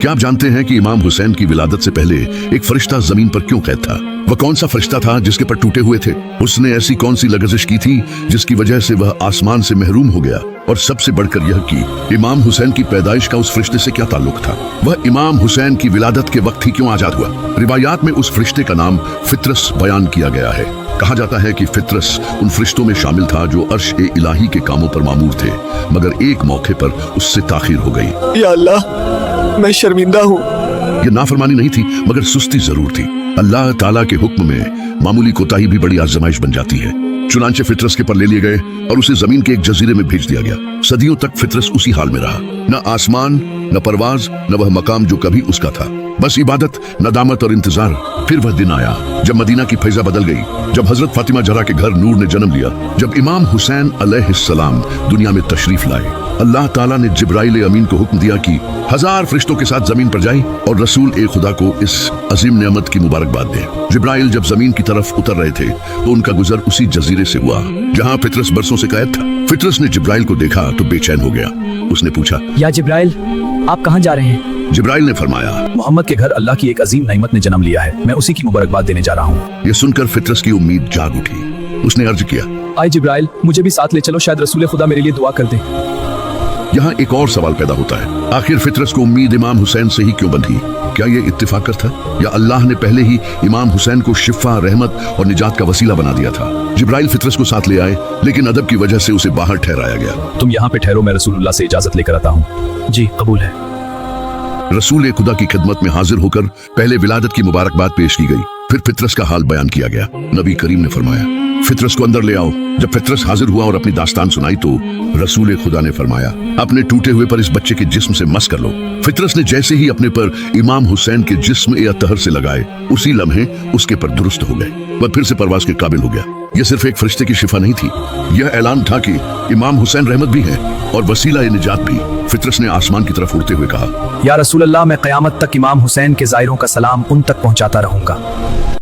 क्या आप जानते हैं कि इमाम हुसैन की विलादत से पहले एक फरिश्ता जमीन पर क्यों कैद था? वह कौन सा फरिश्ता था जिसके पर टूटे हुए थे? उसने ऐसी कौन सी लग़ज़िश की थी जिसकी वजह से वह आसमान से महरूम हो गया? और सबसे बढ़कर यह कि इमाम हुसैन की पैदाइश का उस फरिश्ते से क्या ताल्लुक था? वह इमाम हुसैन की विलादत के वक्त ही क्यों आजाद हुआ? रिवायात में उस फरिश्ते का नाम फित्रस बयान किया गया है। कहा जाता है कि फित्रस उन फरिश्तों में शामिल था जो अर्श ए इलाही के कामों पर मामूर थे, मगर एक मौके पर उससे ताखीर हो गई। या अल्लाह, मैं शर्मिंदा हूँ। ये नाफरमानी नहीं थी मगर सुस्ती जरूर थी। अल्लाह ताला के हुक्म में मामूली कोताही भी बड़ी आजमाइश बन जाती है। चुनांचे फित्रस के पर ले लिए गए और उसे जमीन के एक जजीरे में भेज दिया गया। सदियों तक फित्रस उसी हाल में रहा, न आसमान, न परवाज, न वह मकाम जो कभी उसका था। बस इबादत, नदामत और इंतजार। फिर वह दिन आया जब मदीना की फैजा बदल गई, जब हजरत फातिमा जहरा के घर नूर ने जन्म लिया, जब इमाम हुसैन अलैहिस्सलाम दुनिया में तशरीफ लाए। अल्लाह ताला ने जिब्राइल अमीन को हुक्म दिया कि 1000 फरिश्तों के साथ जमीन पर जाए और रसूल ए खुदा को इस अजीम नेमत की मुबारकबाद दे। जिब्राइल जब जमीन की तरफ उतर रहे थे तो उनका गुजर उसी जजीरे से हुआ जहाँ फित्रस बरसों से कैद था। फित्रस ने जिब्राइल को देखा तो बेचैन हो गया। उसने पूछा, या जिब्राइल, आप कहाँ जा रहे हैं? जिब्राइल ने फरमाया, मोहम्मद के घर अल्लाह की एक अजीम नेमत ने जन्म लिया है, मैं उसी की मुबारकबाद देने जा रहा हूँ। यह सुनकर फित्रस की उम्मीद जाग उठी। उसने अर्ज किया, आए जिब्राइल, मुझे भी साथ ले चलो, शायद रसूल खुदा मेरे लिए दुआ कर दे। यहाँ एक और सवाल पैदा होता है, आखिर फित्रस को उम्मीद इमाम हुसैन से ही क्यों बंधी? क्या ये इत्तिफाक था या अल्लाह ने पहले ही इमाम हुसैन को शिफा, रहमत और निजात का वसीला बना दिया था? जिब्राइल फित्रस को साथ ले आए, लेकिन अदब की वजह से उसे बाहर ठहराया गया। तुम यहाँ पे ठहरो, मैं रसूलुल्लाह से इजाजत लेकर आता हूँ। जी कबूल है। रसूल खुदा की खिदमत में हाजिर होकर पहले विलादत की मुबारकबाद पेश की गई, फिर फित्रस का हाल बयान किया गया। नबी करीम ने फरमाया, फित्रस को अंदर ले आओ। जब फित्रस हाजिर हुआ और अपनी दास्तान सुनाई तो रसूल खुदा ने फरमाया, अपने टूटे हुए पर इस बच्चे के जिस्म से मस कर लो। फित्रस ने जैसे ही अपने पर इमाम हुसैन के जिस्म या तहर से लगाए, उसी लम्हे उसके पर दुरुस्त हो गए। वह फिर से परवाज के काबिल हो गया। यह सिर्फ एक फरिश्ते की शिफा नहीं थी, यह ऐलान था कि इमाम हुसैन रहमत भी है और वसीला निजात भी। फित्रस ने आसमान की तरफ उड़ते हुए कहा, या रसूल अल्लाह, मैं क़यामत तक इमाम हुसैन के ज़ायरों का सलाम उन तक पहुँचाता रहूंगा।